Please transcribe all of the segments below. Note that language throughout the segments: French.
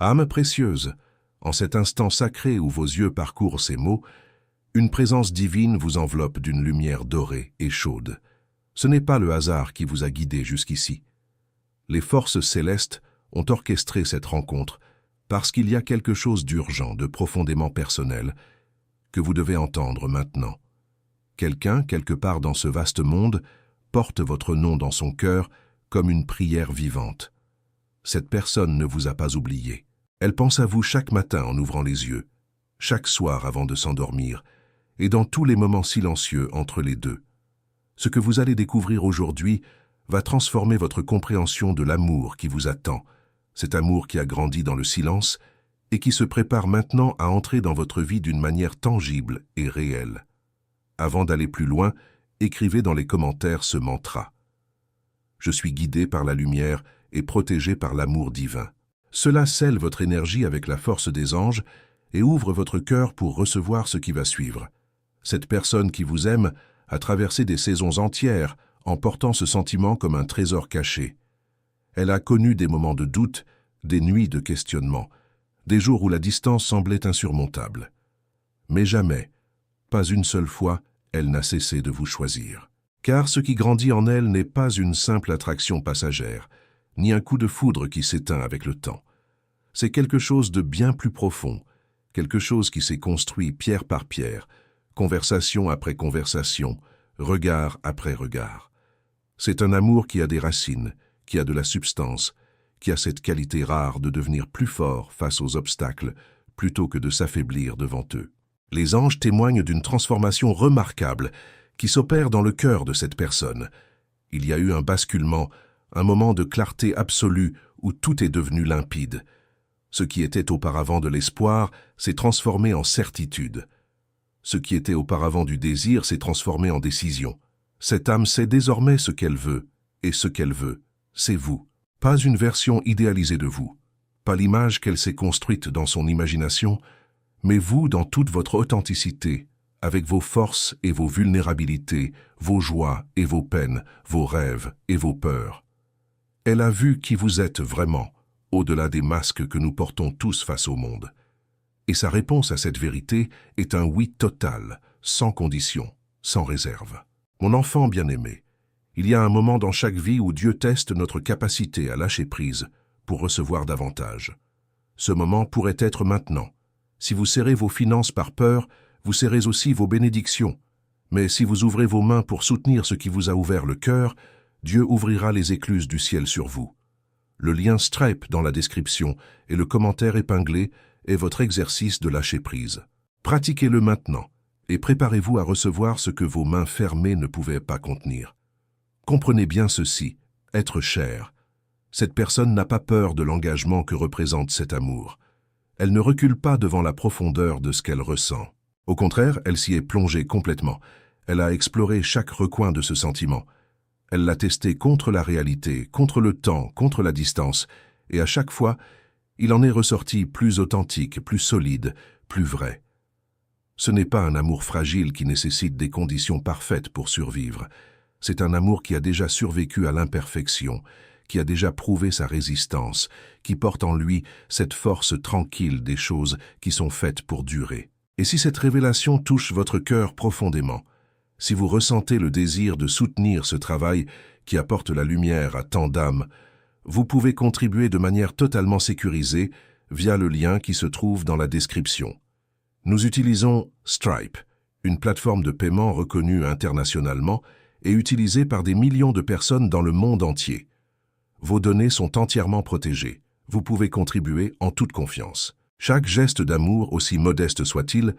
Âme précieuse, en cet instant sacré où vos yeux parcourent ces mots, une présence divine vous enveloppe d'une lumière dorée et chaude. Ce n'est pas le hasard qui vous a guidé jusqu'ici. Les forces célestes ont orchestré cette rencontre parce qu'il y a quelque chose d'urgent, de profondément personnel, que vous devez entendre maintenant. Quelqu'un, quelque part dans ce vaste monde, porte votre nom dans son cœur comme une prière vivante. Cette personne ne vous a pas oublié. Elle pense à vous chaque matin en ouvrant les yeux, chaque soir avant de s'endormir, et dans tous les moments silencieux entre les deux. Ce que vous allez découvrir aujourd'hui va transformer votre compréhension de l'amour qui vous attend, cet amour qui a grandi dans le silence et qui se prépare maintenant à entrer dans votre vie d'une manière tangible et réelle. Avant d'aller plus loin, écrivez dans les commentaires ce mantra. Je suis guidé par la lumière et protégé par l'amour divin. Cela scelle votre énergie avec la force des anges et ouvre votre cœur pour recevoir ce qui va suivre. Cette personne qui vous aime a traversé des saisons entières en portant ce sentiment comme un trésor caché. Elle a connu des moments de doute, des nuits de questionnement, des jours où la distance semblait insurmontable. Mais jamais, pas une seule fois, elle n'a cessé de vous choisir. Car ce qui grandit en elle n'est pas une simple attraction passagère, ni un coup de foudre qui s'éteint avec le temps. C'est quelque chose de bien plus profond, quelque chose qui s'est construit pierre par pierre, conversation après conversation, regard après regard. C'est un amour qui a des racines, qui a de la substance, qui a cette qualité rare de devenir plus fort face aux obstacles plutôt que de s'affaiblir devant eux. Les anges témoignent d'une transformation remarquable qui s'opère dans le cœur de cette personne. Il y a eu un basculement, un moment de clarté absolue où tout est devenu limpide. Ce qui était auparavant de l'espoir s'est transformé en certitude. Ce qui était auparavant du désir s'est transformé en décision. Cette âme sait désormais ce qu'elle veut, et ce qu'elle veut, c'est vous. Pas une version idéalisée de vous, pas l'image qu'elle s'est construite dans son imagination, mais vous dans toute votre authenticité, avec vos forces et vos vulnérabilités, vos joies et vos peines, vos rêves et vos peurs. Elle a vu qui vous êtes vraiment, au-delà des masques que nous portons tous face au monde. Et sa réponse à cette vérité est un oui total, sans condition, sans réserve. Mon enfant bien-aimé, il y a un moment dans chaque vie où Dieu teste notre capacité à lâcher prise pour recevoir davantage. Ce moment pourrait être maintenant. Si vous serrez vos finances par peur, vous serrez aussi vos bénédictions. Mais si vous ouvrez vos mains pour soutenir ce qui vous a ouvert le cœur, Dieu ouvrira les écluses du ciel sur vous. Le lien Stripe dans la description et le commentaire épinglé est votre exercice de lâcher prise. Pratiquez-le maintenant et préparez-vous à recevoir ce que vos mains fermées ne pouvaient pas contenir. Comprenez bien ceci, être cher. Cette personne n'a pas peur de l'engagement que représente cet amour. Elle ne recule pas devant la profondeur de ce qu'elle ressent. Au contraire, elle s'y est plongée complètement. Elle a exploré chaque recoin de ce sentiment. Elle l'a testé contre la réalité, contre le temps, contre la distance, et à chaque fois, il en est ressorti plus authentique, plus solide, plus vrai. Ce n'est pas un amour fragile qui nécessite des conditions parfaites pour survivre. C'est un amour qui a déjà survécu à l'imperfection, qui a déjà prouvé sa résistance, qui porte en lui cette force tranquille des choses qui sont faites pour durer. Et si cette révélation touche votre cœur profondément, si vous ressentez le désir de soutenir ce travail qui apporte la lumière à tant d'âmes, vous pouvez contribuer de manière totalement sécurisée via le lien qui se trouve dans la description. Nous utilisons Stripe, une plateforme de paiement reconnue internationalement et utilisée par des millions de personnes dans le monde entier. Vos données sont entièrement protégées. Vous pouvez contribuer en toute confiance. Chaque geste d'amour, aussi modeste soit-il,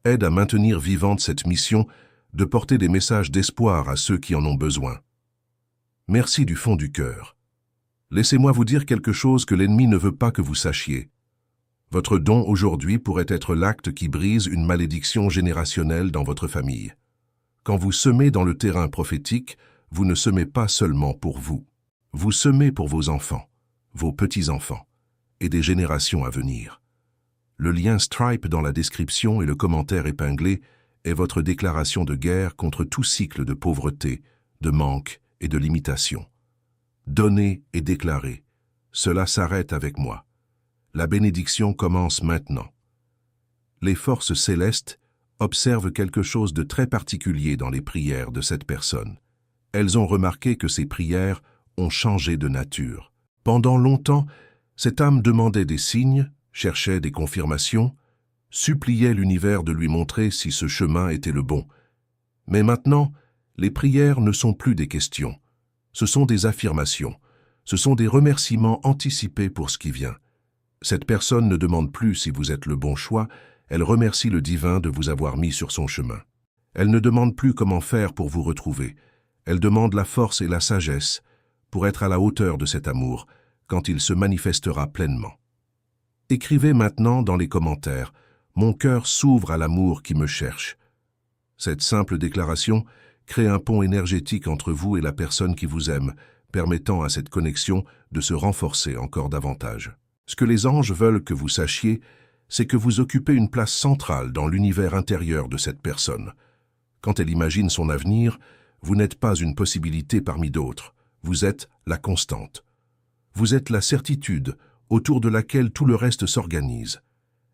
aide à maintenir vivante cette mission de porter des messages d'espoir à ceux qui en ont besoin. Merci du fond du cœur. Laissez-moi vous dire quelque chose que l'ennemi ne veut pas que vous sachiez. Votre don aujourd'hui pourrait être l'acte qui brise une malédiction générationnelle dans votre famille. Quand vous semez dans le terrain prophétique, vous ne semez pas seulement pour vous. Vous semez pour vos enfants, vos petits-enfants et des générations à venir. Le lien Stripe dans la description et le commentaire épinglé est votre déclaration de guerre contre tout cycle de pauvreté, de manque et de limitation. Donnez et déclarez. Cela s'arrête avec moi. La bénédiction commence maintenant. Les forces célestes observent quelque chose de très particulier dans les prières de cette personne. Elles ont remarqué que ces prières ont changé de nature. Pendant longtemps, cette âme demandait des signes, cherchait des confirmations, suppliait l'univers de lui montrer si ce chemin était le bon. Mais maintenant, les prières ne sont plus des questions. Ce sont des affirmations. Ce sont des remerciements anticipés pour ce qui vient. Cette personne ne demande plus si vous êtes le bon choix, elle remercie le divin de vous avoir mis sur son chemin. Elle ne demande plus comment faire pour vous retrouver. Elle demande la force et la sagesse pour être à la hauteur de cet amour quand il se manifestera pleinement. Écrivez maintenant dans les commentaires « Mon cœur s'ouvre à l'amour qui me cherche ». Cette simple déclaration crée un pont énergétique entre vous et la personne qui vous aime, permettant à cette connexion de se renforcer encore davantage. Ce que les anges veulent que vous sachiez, c'est que vous occupez une place centrale dans l'univers intérieur de cette personne. Quand elle imagine son avenir, vous n'êtes pas une possibilité parmi d'autres, vous êtes la constante. Vous êtes la certitude autour de laquelle tout le reste s'organise.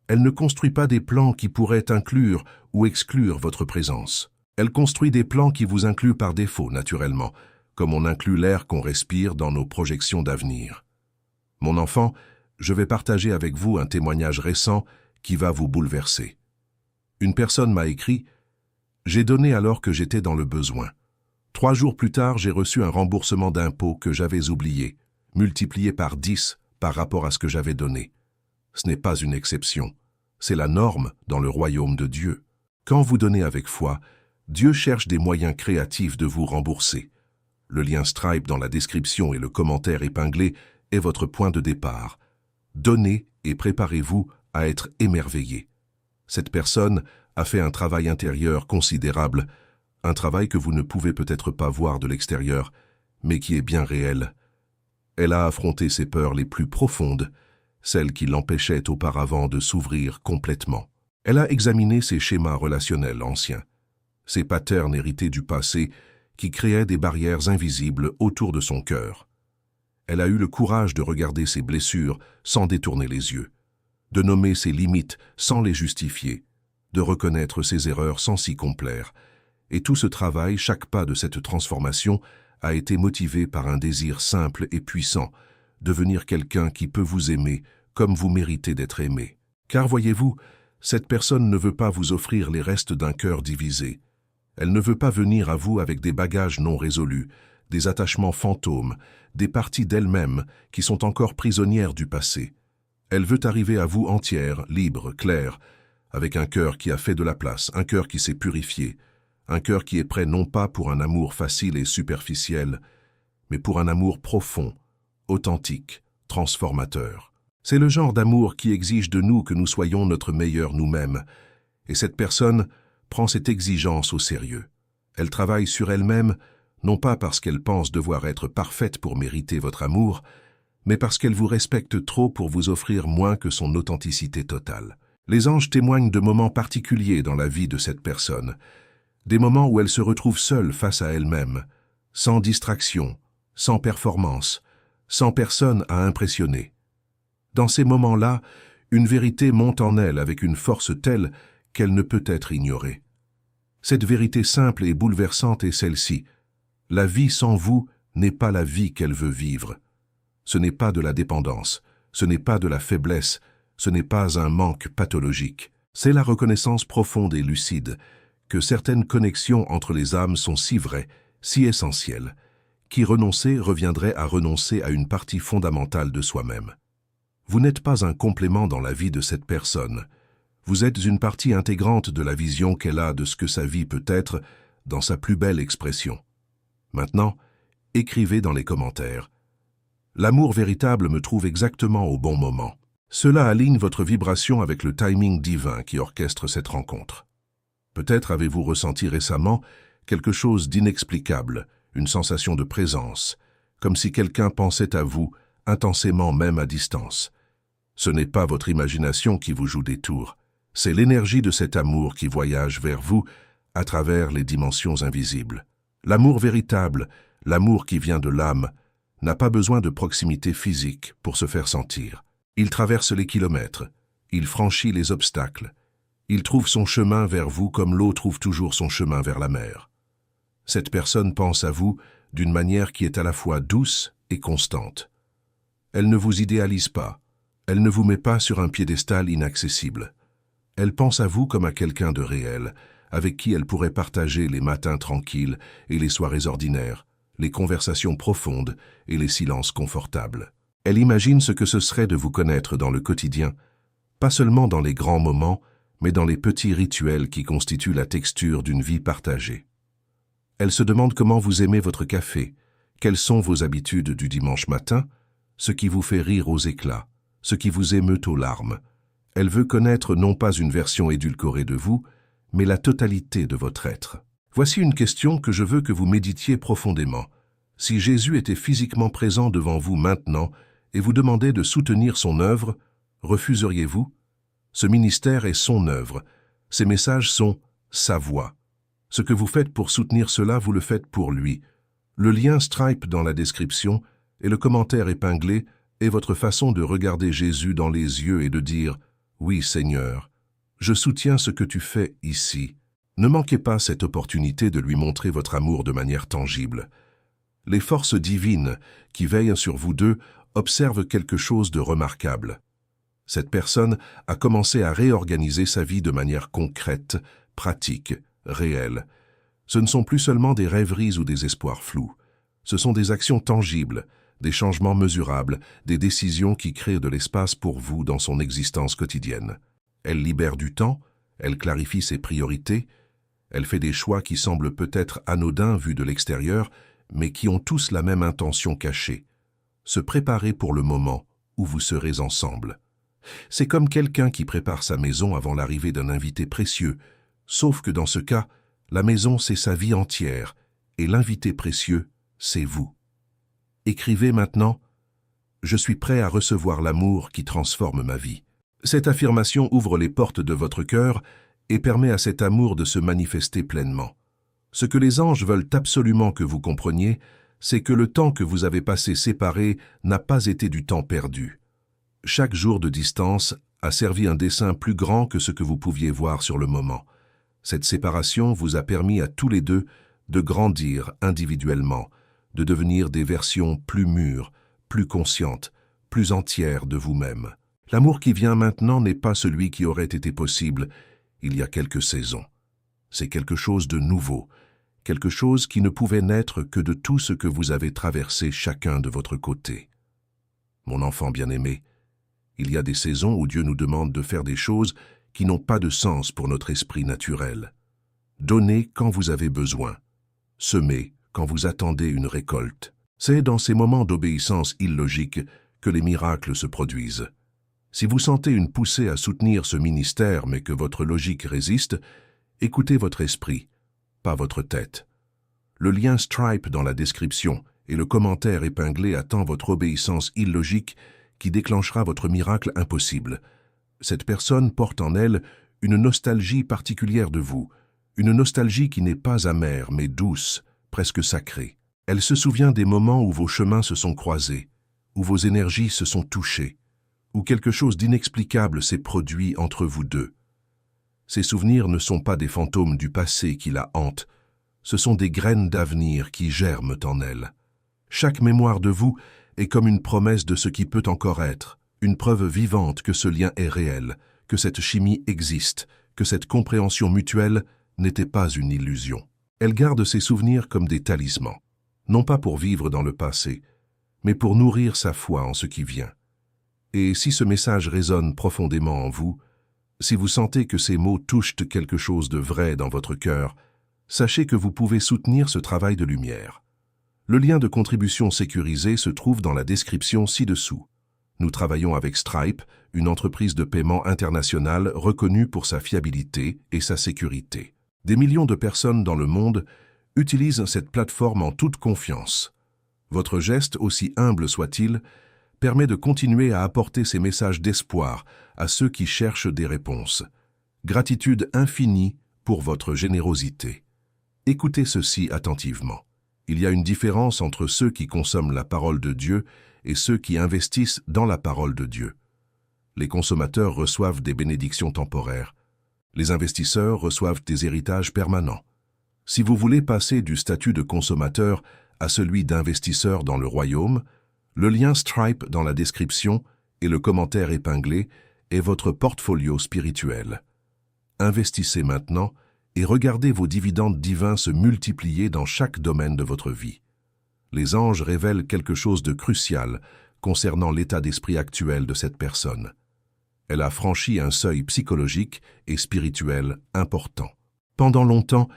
Elle ne construit pas des plans qui pourraient inclure ou exclure votre présence. Elle construit des plans qui vous incluent par défaut, naturellement, comme on inclut l'air qu'on respire dans nos projections d'avenir. Mon enfant, je vais partager avec vous un témoignage récent qui va vous bouleverser. Une personne m'a écrit « J'ai donné alors que j'étais dans le besoin. 3 jours plus tard, j'ai reçu un remboursement d'impôts que j'avais oublié, multiplié par 10 par rapport à ce que j'avais donné. Ce n'est pas une exception, c'est la norme dans le royaume de Dieu. Quand vous donnez avec foi, Dieu cherche des moyens créatifs de vous rembourser. Le lien Stripe dans la description et le commentaire épinglé est votre point de départ. Donnez et préparez-vous à être émerveillé. Cette personne a fait un travail intérieur considérable, un travail que vous ne pouvez peut-être pas voir de l'extérieur, mais qui est bien réel. Elle a affronté ses peurs les plus profondes, celles qui l'empêchaient auparavant de s'ouvrir complètement. Elle a examiné ses schémas relationnels anciens, ses patterns hérités du passé qui créaient des barrières invisibles autour de son cœur. Elle a eu le courage de regarder ses blessures sans détourner les yeux, de nommer ses limites sans les justifier, de reconnaître ses erreurs sans s'y complaire. Et tout ce travail, chaque pas de cette transformation, a été motivé par un désir simple et puissant, devenir quelqu'un qui peut vous aimer comme vous méritez d'être aimé. Car voyez-vous, cette personne ne veut pas vous offrir les restes d'un cœur divisé. Elle ne veut pas venir à vous avec des bagages non résolus, des attachements fantômes, des parties d'elle-même qui sont encore prisonnières du passé. Elle veut arriver à vous entière, libre, claire, avec un cœur qui a fait de la place, un cœur qui s'est purifié, un cœur qui est prêt non pas pour un amour facile et superficiel, mais pour un amour profond, authentique, transformateur. C'est le genre d'amour qui exige de nous que nous soyons notre meilleur nous-mêmes, et cette personne prend cette exigence au sérieux. Elle travaille sur elle-même, non pas parce qu'elle pense devoir être parfaite pour mériter votre amour, mais parce qu'elle vous respecte trop pour vous offrir moins que son authenticité totale. Les anges témoignent de moments particuliers dans la vie de cette personne, des moments où elle se retrouve seule face à elle-même, sans distraction, sans performance, sans personne à impressionner. Dans ces moments-là, une vérité monte en elle avec une force telle qu'elle ne peut être ignorée. Cette vérité simple et bouleversante est celle-ci. La vie sans vous n'est pas la vie qu'elle veut vivre. Ce n'est pas de la dépendance, ce n'est pas de la faiblesse, ce n'est pas un manque pathologique. C'est la reconnaissance profonde et lucide que certaines connexions entre les âmes sont si vraies, si essentielles, qu'y renoncer reviendrait à renoncer à une partie fondamentale de soi-même. Vous n'êtes pas un complément dans la vie de cette personne. Vous êtes une partie intégrante de la vision qu'elle a de ce que sa vie peut être dans sa plus belle expression. Maintenant, écrivez dans les commentaires. L'amour véritable me trouve exactement au bon moment. Cela aligne votre vibration avec le timing divin qui orchestre cette rencontre. Peut-être avez-vous ressenti récemment quelque chose d'inexplicable, une sensation de présence, comme si quelqu'un pensait à vous, intensément même à distance. Ce n'est pas votre imagination qui vous joue des tours, c'est l'énergie de cet amour qui voyage vers vous à travers les dimensions invisibles. L'amour véritable, l'amour qui vient de l'âme, n'a pas besoin de proximité physique pour se faire sentir. Il traverse les kilomètres, il franchit les obstacles, il trouve son chemin vers vous comme l'eau trouve toujours son chemin vers la mer. Cette personne pense à vous d'une manière qui est à la fois douce et constante. Elle ne vous idéalise pas, elle ne vous met pas sur un piédestal inaccessible. Elle pense à vous comme à quelqu'un de réel, avec qui elle pourrait partager les matins tranquilles et les soirées ordinaires, les conversations profondes et les silences confortables. Elle imagine ce que ce serait de vous connaître dans le quotidien, pas seulement dans les grands moments, mais dans les petits rituels qui constituent la texture d'une vie partagée. Elle se demande comment vous aimez votre café, quelles sont vos habitudes du dimanche matin, ce qui vous fait rire aux éclats, ce qui vous émeut aux larmes. Elle veut connaître non pas une version édulcorée de vous, mais la totalité de votre être. Voici une question que je veux que vous méditiez profondément. Si Jésus était physiquement présent devant vous maintenant et vous demandait de soutenir son œuvre, refuseriez-vous? Ce ministère est son œuvre. Ces messages sont sa voix. Ce que vous faites pour soutenir cela, vous le faites pour lui. Le lien Stripe dans la description et le commentaire épinglé est votre façon de regarder Jésus dans les yeux et de dire « Oui, Seigneur, je soutiens ce que tu fais ici ». Ne manquez pas cette opportunité de lui montrer votre amour de manière tangible. Les forces divines qui veillent sur vous deux observent quelque chose de remarquable. Cette personne a commencé à réorganiser sa vie de manière concrète, pratique, réelle. Ce ne sont plus seulement des rêveries ou des espoirs flous. Ce sont des actions tangibles, des changements mesurables, des décisions qui créent de l'espace pour vous dans son existence quotidienne. Elle libère du temps, elle clarifie ses priorités, elle fait des choix qui semblent peut-être anodins vus de l'extérieur, mais qui ont tous la même intention cachée. Se préparer pour le moment où vous serez ensemble. C'est comme quelqu'un qui prépare sa maison avant l'arrivée d'un invité précieux, sauf que dans ce cas, la maison c'est sa vie entière, et l'invité précieux, c'est vous. Écrivez maintenant « Je suis prêt à recevoir l'amour qui transforme ma vie ». Cette affirmation ouvre les portes de votre cœur et permet à cet amour de se manifester pleinement. Ce que les anges veulent absolument que vous compreniez, c'est que le temps que vous avez passé séparés n'a pas été du temps perdu. Chaque jour de distance a servi un dessein plus grand que ce que vous pouviez voir sur le moment. Cette séparation vous a permis à tous les deux de grandir individuellement, de devenir des versions plus mûres, plus conscientes, plus entières de vous-même. L'amour qui vient maintenant n'est pas celui qui aurait été possible il y a quelques saisons. C'est quelque chose de nouveau, quelque chose qui ne pouvait naître que de tout ce que vous avez traversé chacun de votre côté. Mon enfant bien-aimé, il y a des saisons où Dieu nous demande de faire des choses qui n'ont pas de sens pour notre esprit naturel. Donnez quand vous avez besoin. Semez quand vous attendez une récolte. C'est dans ces moments d'obéissance illogique que les miracles se produisent. Si vous sentez une poussée à soutenir ce ministère mais que votre logique résiste, écoutez votre esprit, pas votre tête. Le lien Stripe dans la description et le commentaire épinglé attend votre obéissance illogique qui déclenchera votre miracle impossible. Cette personne porte en elle une nostalgie particulière de vous, une nostalgie qui n'est pas amère mais douce, presque sacrée. Elle se souvient des moments où vos chemins se sont croisés, où vos énergies se sont touchées, où quelque chose d'inexplicable s'est produit entre vous deux. Ces souvenirs ne sont pas des fantômes du passé qui la hantent, ce sont des graines d'avenir qui germent en elle. Chaque mémoire de vous est comme une promesse de ce qui peut encore être, une preuve vivante que ce lien est réel, que cette chimie existe, que cette compréhension mutuelle n'était pas une illusion. Elle garde ces souvenirs comme des talismans, non pas pour vivre dans le passé, mais pour nourrir sa foi en ce qui vient. Et si ce message résonne profondément en vous, si vous sentez que ces mots touchent quelque chose de vrai dans votre cœur, sachez que vous pouvez soutenir ce travail de lumière. Le lien de contribution sécurisé se trouve dans la description ci-dessous. Nous travaillons avec Stripe, une entreprise de paiement internationale reconnue pour sa fiabilité et sa sécurité. Des millions de personnes dans le monde utilisent cette plateforme en toute confiance. Votre geste, aussi humble soit-il, permet de continuer à apporter ces messages d'espoir à ceux qui cherchent des réponses. Gratitude infinie pour votre générosité. Écoutez ceci attentivement. Il y a une différence entre ceux qui consomment la parole de Dieu et ceux qui investissent dans la parole de Dieu. Les consommateurs reçoivent des bénédictions temporaires. Les investisseurs reçoivent des héritages permanents. Si vous voulez passer du statut de consommateur à celui d'investisseur dans le royaume, le lien Stripe dans la description et le commentaire épinglé est votre portfolio spirituel. Investissez maintenant et regardez vos dividendes divins se multiplier dans chaque domaine de votre vie. Les anges révèlent quelque chose de crucial concernant l'état d'esprit actuel de cette personne. Elle a franchi un seuil psychologique et spirituel important. Pendant longtemps,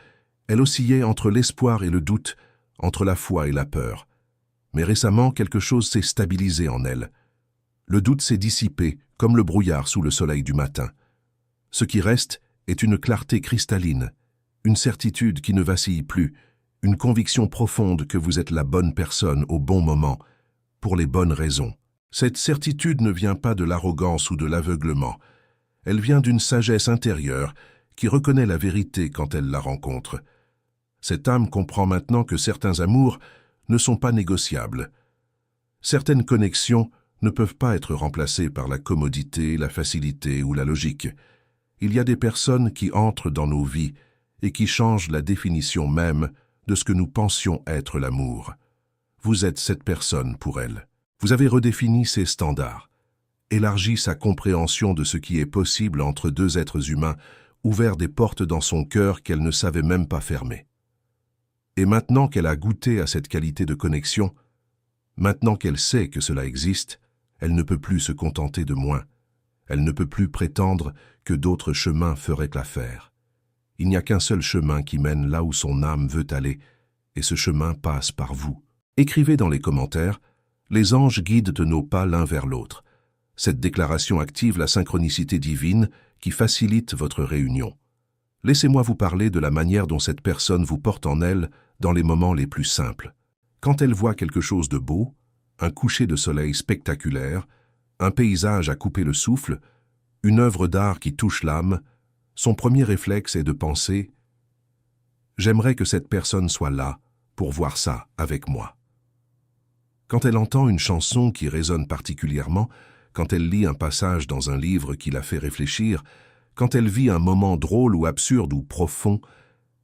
elle oscillait entre l'espoir et le doute, entre la foi et la peur. Mais récemment, quelque chose s'est stabilisé en elle. Le doute s'est dissipé, comme le brouillard sous le soleil du matin. Ce qui reste est une clarté cristalline, une certitude qui ne vacille plus, une conviction profonde que vous êtes la bonne personne au bon moment, pour les bonnes raisons. Cette certitude ne vient pas de l'arrogance ou de l'aveuglement. Elle vient d'une sagesse intérieure qui reconnaît la vérité quand elle la rencontre. Cette âme comprend maintenant que certains amours ne sont pas négociables. Certaines connexions ne peuvent pas être remplacées par la commodité, la facilité ou la logique. Il y a des personnes qui entrent dans nos vies et qui changent la définition même de ce que nous pensions être l'amour. Vous êtes cette personne pour elles. Vous avez redéfini ses standards, élargi sa compréhension de ce qui est possible entre deux êtres humains, ouvert des portes dans son cœur qu'elle ne savait même pas fermer. Et maintenant qu'elle a goûté à cette qualité de connexion, maintenant qu'elle sait que cela existe, elle ne peut plus se contenter de moins. Elle ne peut plus prétendre que d'autres chemins feraient l'affaire. Il n'y a qu'un seul chemin qui mène là où son âme veut aller, et ce chemin passe par vous. Écrivez dans les commentaires « Les anges guident nos pas l'un vers l'autre ». Cette déclaration active la synchronicité divine qui facilite votre réunion. Laissez-moi vous parler de la manière dont cette personne vous porte en elle dans les moments les plus simples. Quand elle voit quelque chose de beau, un coucher de soleil spectaculaire, un paysage à couper le souffle, une œuvre d'art qui touche l'âme, son premier réflexe est de penser « J'aimerais que cette personne soit là pour voir ça avec moi ». Quand elle entend une chanson qui résonne particulièrement, quand elle lit un passage dans un livre qui la fait réfléchir, quand elle vit un moment drôle ou absurde ou profond,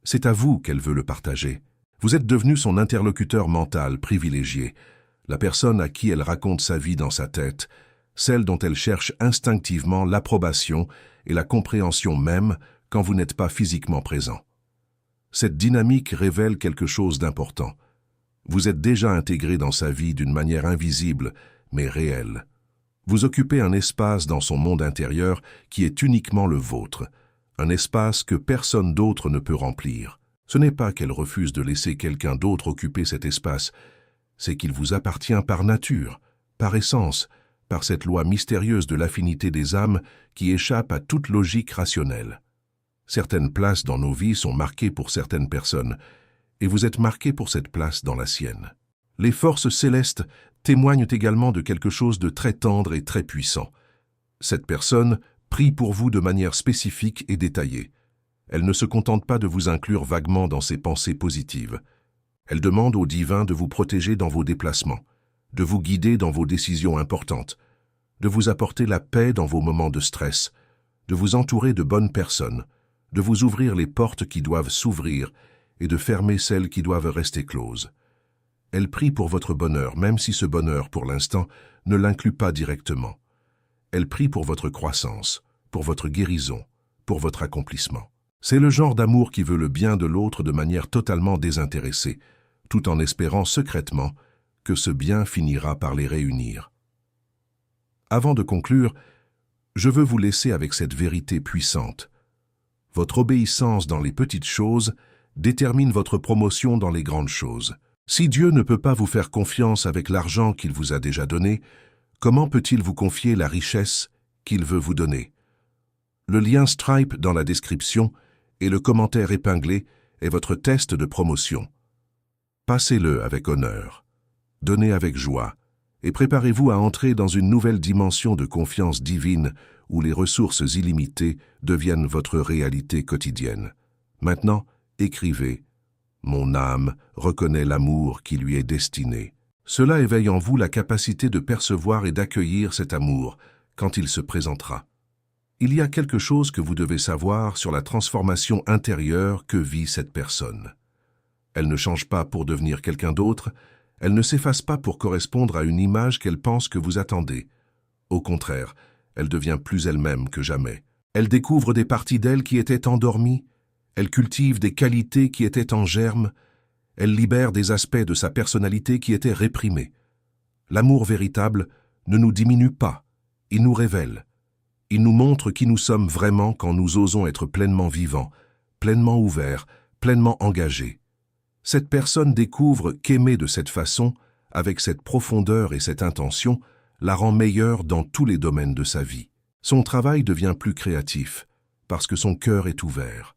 c'est à vous qu'elle veut le partager. Vous êtes devenu son interlocuteur mental privilégié, la personne à qui elle raconte sa vie dans sa tête, celle dont elle cherche instinctivement l'approbation et la compréhension même quand vous n'êtes pas physiquement présent. Cette dynamique révèle quelque chose d'important. Vous êtes déjà intégré dans sa vie d'une manière invisible, mais réelle. Vous occupez un espace dans son monde intérieur qui est uniquement le vôtre, un espace que personne d'autre ne peut remplir. Ce n'est pas qu'elle refuse de laisser quelqu'un d'autre occuper cet espace, c'est qu'il vous appartient par nature, par essence, par cette loi mystérieuse de l'affinité des âmes qui échappe à toute logique rationnelle. Certaines places dans nos vies sont marquées pour certaines personnes, et vous êtes marqué pour cette place dans la sienne. Les forces célestes témoignent également de quelque chose de très tendre et très puissant. Cette personne prie pour vous de manière spécifique et détaillée. Elle ne se contente pas de vous inclure vaguement dans ses pensées positives. Elle demande au divin de vous protéger dans vos déplacements, de vous guider dans vos décisions importantes, de vous apporter la paix dans vos moments de stress, de vous entourer de bonnes personnes, de vous ouvrir les portes qui doivent s'ouvrir et de fermer celles qui doivent rester closes. Elle prie pour votre bonheur, même si ce bonheur, pour l'instant, ne l'inclut pas directement. Elle prie pour votre croissance, pour votre guérison, pour votre accomplissement. C'est le genre d'amour qui veut le bien de l'autre de manière totalement désintéressée, tout en espérant secrètement que ce bien finira par les réunir. Avant de conclure, je veux vous laisser avec cette vérité puissante. Votre obéissance dans les petites choses détermine votre promotion dans les grandes choses. Si Dieu ne peut pas vous faire confiance avec l'argent qu'il vous a déjà donné, comment peut-il vous confier la richesse qu'il veut vous donner? Le lien Stripe dans la description et le commentaire épinglé est votre test de promotion. Passez-le avec honneur, donnez avec joie et préparez-vous à entrer dans une nouvelle dimension de confiance divine où les ressources illimitées deviennent votre réalité quotidienne. Maintenant, écrivez « Mon âme reconnaît l'amour qui lui est destiné ». Cela éveille en vous la capacité de percevoir et d'accueillir cet amour, quand il se présentera. Il y a quelque chose que vous devez savoir sur la transformation intérieure que vit cette personne. Elle ne change pas pour devenir quelqu'un d'autre, elle ne s'efface pas pour correspondre à une image qu'elle pense que vous attendez. Au contraire, elle devient plus elle-même que jamais. Elle découvre des parties d'elle qui étaient endormies, elle cultive des qualités qui étaient en germe, elle libère des aspects de sa personnalité qui étaient réprimés. L'amour véritable ne nous diminue pas, il nous révèle. Il nous montre qui nous sommes vraiment quand nous osons être pleinement vivants, pleinement ouverts, pleinement engagés. Cette personne découvre qu'aimer de cette façon, avec cette profondeur et cette intention, la rend meilleure dans tous les domaines de sa vie. Son travail devient plus créatif, parce que son cœur est ouvert.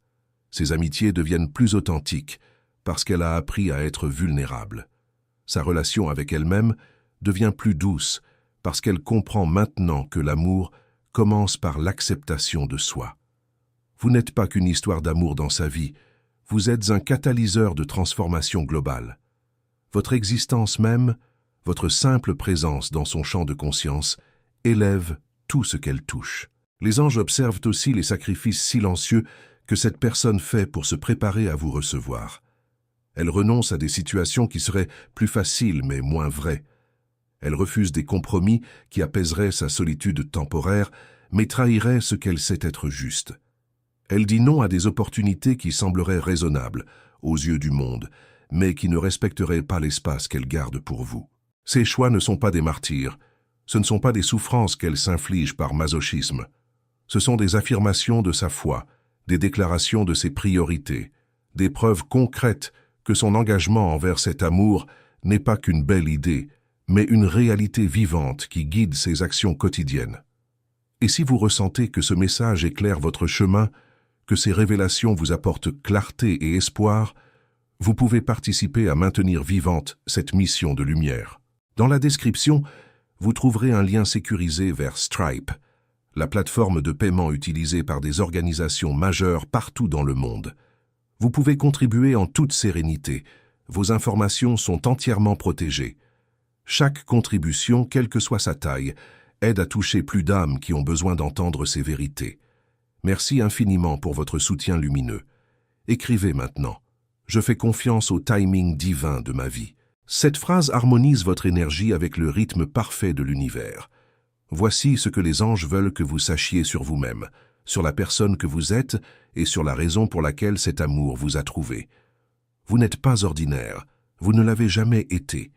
Ses amitiés deviennent plus authentiques, parce qu'elle a appris à être vulnérable. Sa relation avec elle-même devient plus douce, parce qu'elle comprend maintenant que l'amour commence par l'acceptation de soi. Vous n'êtes pas qu'une histoire d'amour dans sa vie, vous êtes un catalyseur de transformation globale. Votre existence même, votre simple présence dans son champ de conscience, élève tout ce qu'elle touche. Les anges observent aussi les sacrifices silencieux que cette personne fait pour se préparer à vous recevoir. Elle renonce à des situations qui seraient plus faciles mais moins vraies. Elle refuse des compromis qui apaiseraient sa solitude temporaire, mais trahiraient ce qu'elle sait être juste. Elle dit non à des opportunités qui sembleraient raisonnables, aux yeux du monde, mais qui ne respecteraient pas l'espace qu'elle garde pour vous. Ces choix ne sont pas des martyrs, ce ne sont pas des souffrances qu'elle s'inflige par masochisme. Ce sont des affirmations de sa foi, des déclarations de ses priorités, des preuves concrètes que son engagement envers cet amour n'est pas qu'une belle idée, mais une réalité vivante qui guide ses actions quotidiennes. Et si vous ressentez que ce message éclaire votre chemin, que ces révélations vous apportent clarté et espoir, vous pouvez participer à maintenir vivante cette mission de lumière. Dans la description, vous trouverez un lien sécurisé vers Stripe, la plateforme de paiement utilisée par des organisations majeures partout dans le monde. Vous pouvez contribuer en toute sérénité. Vos informations sont entièrement protégées. Chaque contribution, quelle que soit sa taille, aide à toucher plus d'âmes qui ont besoin d'entendre ces vérités. Merci infiniment pour votre soutien lumineux. Écrivez maintenant. Je fais confiance au timing divin de ma vie. Cette phrase harmonise votre énergie avec le rythme parfait de l'univers. Voici ce que les anges veulent que vous sachiez sur vous-même, sur la personne que vous êtes et sur la raison pour laquelle cet amour vous a trouvé. Vous n'êtes pas ordinaire, vous ne l'avez jamais été.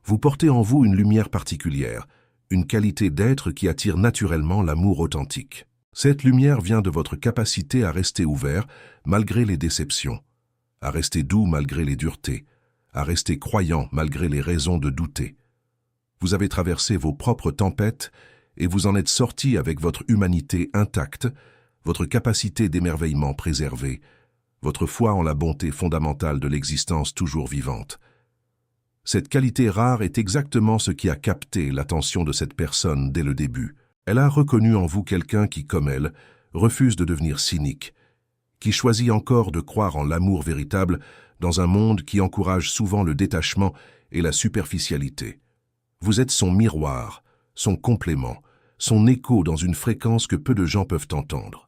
Vous portez en vous une lumière particulière, une qualité d'être qui attire naturellement l'amour authentique. Cette lumière vient de votre capacité à rester ouvert malgré les déceptions, à rester doux malgré les duretés, à rester croyant malgré les raisons de douter. Vous avez traversé vos propres tempêtes et vous en êtes sorti avec votre humanité intacte, votre capacité d'émerveillement préservée, votre foi en la bonté fondamentale de l'existence toujours vivante. Cette qualité rare est exactement ce qui a capté l'attention de cette personne dès le début. Elle a reconnu en vous quelqu'un qui, comme elle, refuse de devenir cynique, qui choisit encore de croire en l'amour véritable dans un monde qui encourage souvent le détachement et la superficialité. Vous êtes son miroir, son complément, son écho dans une fréquence que peu de gens peuvent entendre.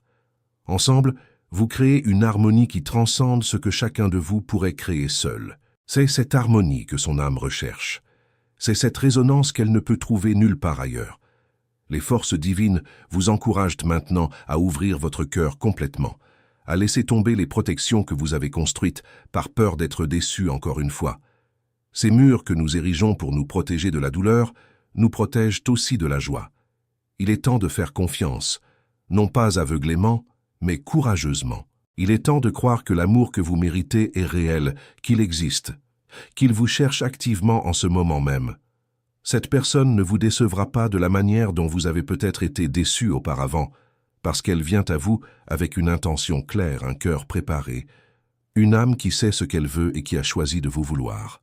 Ensemble, vous créez une harmonie qui transcende ce que chacun de vous pourrait créer seul. C'est cette harmonie que son âme recherche. C'est cette résonance qu'elle ne peut trouver nulle part ailleurs. Les forces divines vous encouragent maintenant à ouvrir votre cœur complètement, à laisser tomber les protections que vous avez construites par peur d'être déçus encore une fois. Ces murs que nous érigeons pour nous protéger de la douleur nous protègent aussi de la joie. Il est temps de faire confiance, non pas aveuglément, mais courageusement. Il est temps de croire que l'amour que vous méritez est réel, qu'il existe, qu'il vous cherche activement en ce moment même. Cette personne ne vous décevra pas de la manière dont vous avez peut-être été déçu auparavant, parce qu'elle vient à vous avec une intention claire, un cœur préparé, une âme qui sait ce qu'elle veut et qui a choisi de vous vouloir.